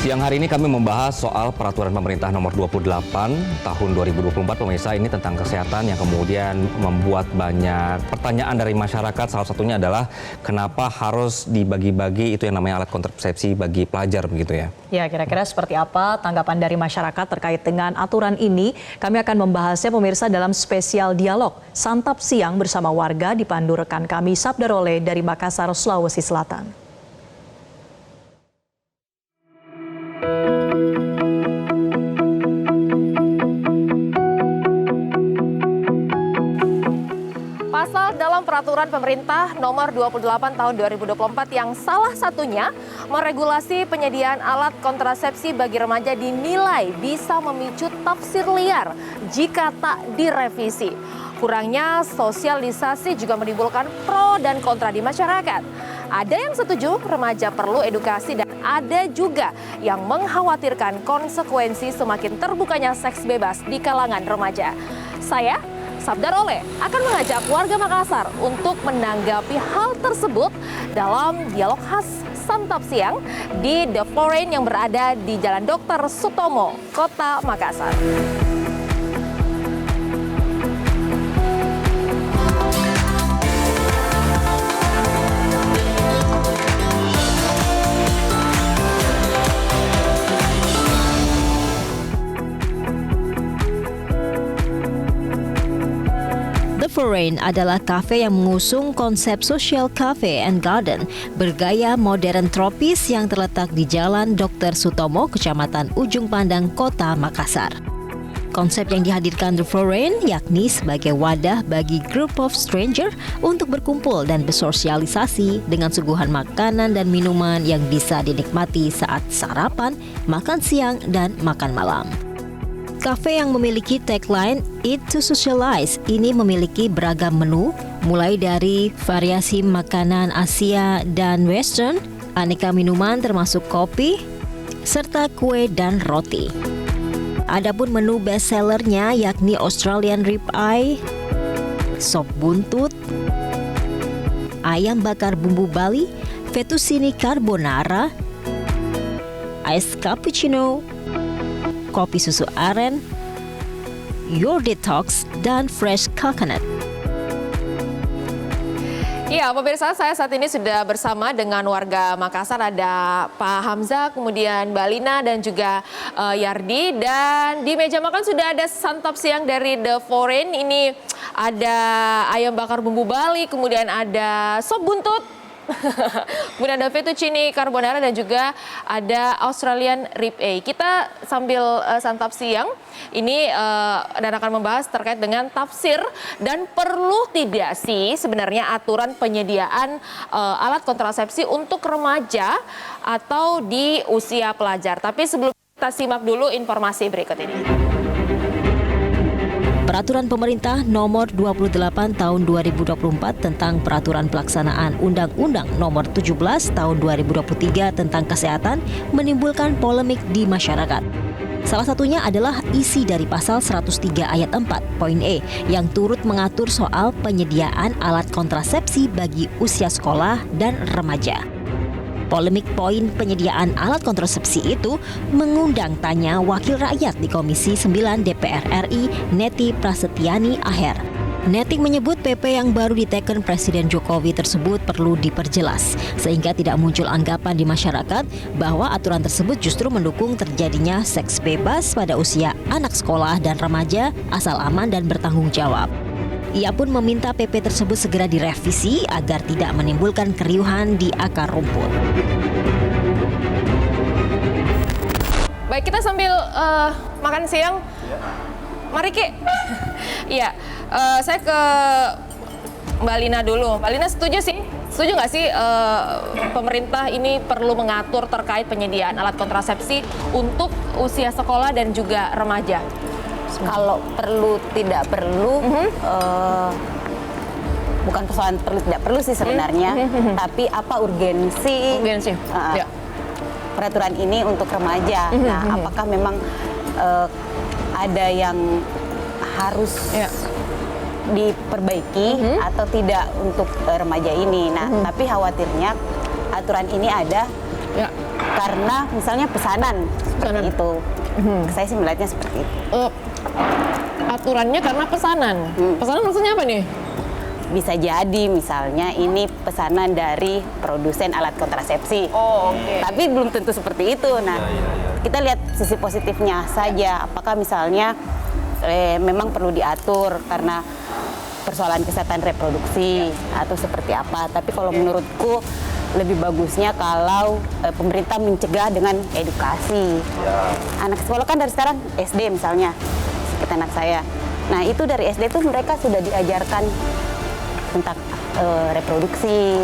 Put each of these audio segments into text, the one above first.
Siang hari ini kami membahas soal peraturan pemerintah nomor 28 tahun 2024 pemirsa, ini tentang kesehatan yang kemudian membuat banyak pertanyaan dari masyarakat. Salah satunya adalah kenapa harus dibagi-bagi itu yang namanya alat kontrasepsi bagi pelajar begitu ya. Ya, kira-kira seperti apa tanggapan dari masyarakat terkait dengan aturan ini? Kami akan membahasnya pemirsa dalam spesial dialog Santap Siang bersama warga dipandu rekan kami Sabdarole dari Makassar, Sulawesi Selatan. Pasal dalam peraturan pemerintah nomor 28 tahun 2024 yang salah satunya meregulasi penyediaan alat kontrasepsi bagi remaja dinilai bisa memicu tafsir liar jika tak direvisi. Kurangnya sosialisasi juga menimbulkan pro dan kontra di masyarakat. Ada yang setuju remaja perlu edukasi dan ada juga yang mengkhawatirkan konsekuensi semakin terbukanya seks bebas di kalangan remaja. Saya Sabdarole akan mengajak warga Makassar untuk menanggapi hal tersebut dalam dialog khas Santap Siang di The Foreign yang berada di Jalan Dr. Sutomo, Kota Makassar. The Foreign adalah kafe yang mengusung konsep social cafe and garden bergaya modern tropis yang terletak di Jalan Dr. Sutomo, Kecamatan Ujung Pandang, Kota Makassar. Konsep yang dihadirkan The Foreign yakni sebagai wadah bagi group of stranger untuk berkumpul dan bersosialisasi dengan suguhan makanan dan minuman yang bisa dinikmati saat sarapan, makan siang, dan makan malam. Kafe yang memiliki tagline Eat to Socialize ini memiliki beragam menu, mulai dari variasi makanan Asia dan Western, aneka minuman termasuk kopi, serta kue dan roti. Adapun menu bestsellernya yakni Australian Rib Eye, sop buntut, ayam bakar bumbu Bali, fettuccine carbonara, ice cappuccino, kopi susu aren, Your Detox, dan fresh coconut. Ya, pemirsa, saya saat ini sudah bersama dengan warga Makassar. Ada Pak Hamzah, kemudian Mbak Lina, dan juga Yardi. Dan di meja makan sudah ada santap siang dari The Foreign. Ini ada ayam bakar bumbu Bali, kemudian ada sop buntut, kemudian ada fettuccine carbonara, dan juga ada Australian Rib Eye. Kita sambil santap siang ini dan akan membahas terkait dengan tafsir dan perlu tidak sih sebenarnya aturan penyediaan alat kontrasepsi untuk remaja atau di usia pelajar. Tapi sebelum kita simak dulu informasi berikut ini. Peraturan pemerintah nomor 28 tahun 2024 tentang peraturan pelaksanaan Undang-Undang nomor 17 tahun 2023 tentang kesehatan menimbulkan polemik di masyarakat. Salah satunya adalah isi dari pasal 103 ayat 4 poin E yang turut mengatur soal penyediaan alat kontrasepsi bagi usia sekolah dan remaja. Polemik poin penyediaan alat kontrasepsi itu mengundang tanya Wakil Rakyat di Komisi 9 DPR RI, Neti Prasetyani Aher. Neti menyebut PP yang baru diteken Presiden Jokowi tersebut perlu diperjelas, sehingga tidak muncul anggapan di masyarakat bahwa aturan tersebut justru mendukung terjadinya seks bebas pada usia anak sekolah dan remaja asal aman dan bertanggung jawab. Ia pun meminta PP tersebut segera direvisi agar tidak menimbulkan keriuhan di akar rumput. Baik, kita sambil makan siang. Mari Ki. Iya, saya ke Mbak Lina dulu. Mbak Lina setuju nggak sih pemerintah ini perlu mengatur terkait penyediaan alat kontrasepsi untuk usia sekolah dan juga remaja? Kalau perlu tidak perlu, bukan persoalan perlu tidak perlu sih sebenarnya, tapi apa urgensi ya. Peraturan ini untuk remaja. Nah, apakah memang ada yang harus diperbaiki atau tidak untuk remaja ini? Nah, tapi khawatirnya aturan ini ada karena misalnya pesanan seperti itu. Saya sih melihatnya seperti itu. Aturannya karena pesanan. Pesanan maksudnya apa nih? Bisa jadi misalnya ini pesanan dari produsen alat kontrasepsi. Oh, oke. Tapi belum tentu seperti itu. Nah, kita lihat sisi positifnya saja. Apakah misalnya memang perlu diatur karena persoalan kesehatan reproduksi atau seperti apa. Tapi kalau menurutku lebih bagusnya kalau pemerintah mencegah dengan edukasi. Anak sekolah kan dari sekarang SD misalnya, seperti anak saya. Nah, itu dari SD tuh mereka sudah diajarkan tentang reproduksi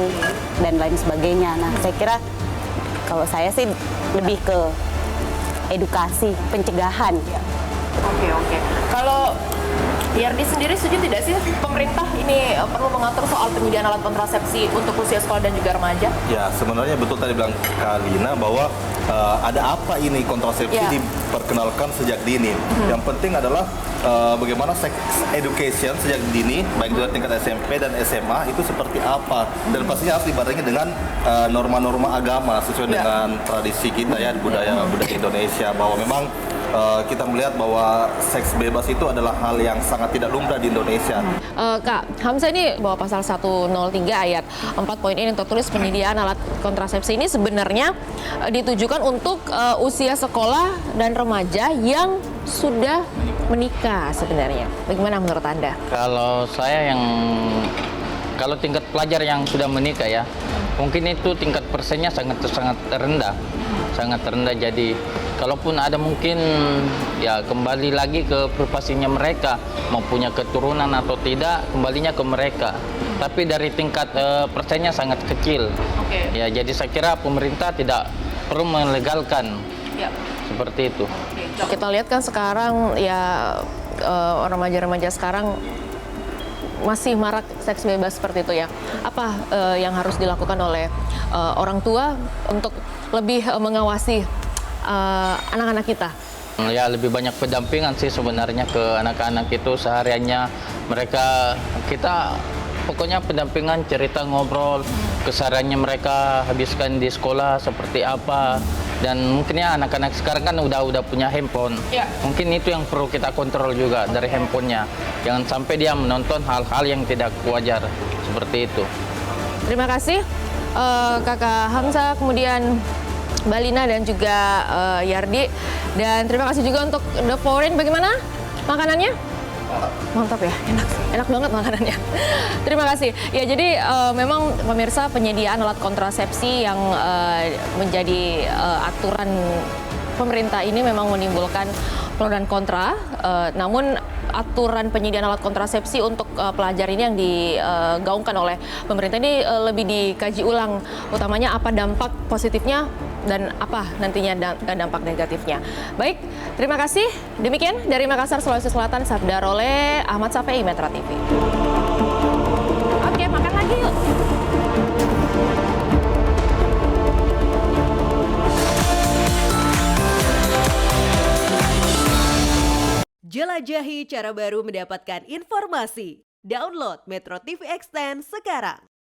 dan lain sebagainya. Nah, saya kira kalau saya sih lebih ke edukasi, pencegahan. Oke. Kalau Yardi sendiri setuju tidak sih pemerintah ini perlu mengatur soal penyediaan alat kontrasepsi untuk usia sekolah dan juga remaja? Ya, sebenarnya betul tadi bilang Kalina bahwa ada apa ini kontrasepsi diperkenalkan sejak dini. Yang penting adalah bagaimana sex education sejak dini, baik dari tingkat SMP dan SMA itu seperti apa. Dan pastinya harus dibarengi dengan norma-norma agama sesuai dengan tradisi kita ya, budaya Indonesia, bahwa memang kita melihat bahwa seks bebas itu adalah hal yang sangat tidak lumrah di Indonesia. Kak Hamzah, ini bahwa pasal 103 ayat 4 poin ini tertulis penyediaan alat kontrasepsi ini sebenarnya ditujukan untuk usia sekolah dan remaja yang sudah menikah sebenarnya. Bagaimana menurut Anda? Kalau saya kalau tingkat pelajar yang sudah menikah ya, mungkin itu tingkat persennya sangat rendah. Sangat rendah, jadi kalaupun ada mungkin ya kembali lagi ke privasinya mereka, mau punya keturunan atau tidak, kembalinya ke mereka. Tapi dari tingkat persennya sangat kecil. Ya, jadi saya kira pemerintah tidak perlu melegalkan seperti itu. Kita lihat kan sekarang ya remaja-remaja sekarang masih marak seks bebas seperti itu ya. Apa yang harus dilakukan oleh orang tua untuk lebih mengawasi anak-anak kita? Ya, lebih banyak pendampingan sih sebenarnya ke anak-anak itu sehariannya. Kita pokoknya pendampingan, cerita, ngobrol, kesehariannya mereka habiskan di sekolah seperti apa. Dan mungkin ya anak-anak sekarang kan udah punya handphone. Mungkin itu yang perlu kita kontrol juga dari handphonenya. Jangan sampai dia menonton hal-hal yang tidak wajar seperti itu. Terima kasih Kakak Hamzah, kemudian Mbak Lina dan juga Yardi. Dan terima kasih juga untuk The Foreign. Bagaimana makanannya? Mantap ya, enak banget makanannya. Terima kasih. Ya, jadi memang pemirsa, penyediaan alat kontrasepsi yang menjadi aturan pemerintah ini memang menimbulkan pro dan kontra. Namun aturan penyediaan alat kontrasepsi untuk pelajar ini yang digaungkan oleh pemerintah ini lebih dikaji ulang, utamanya apa dampak positifnya dan apa nantinya dampak negatifnya. Baik, terima kasih. Demikian dari Makassar, Sulawesi Selatan, Sabda Role, Ahmad Safei, Metro TV. Oke, makan lagi yuk. Jelajahi cara baru mendapatkan informasi. Download Metro TV Extend sekarang.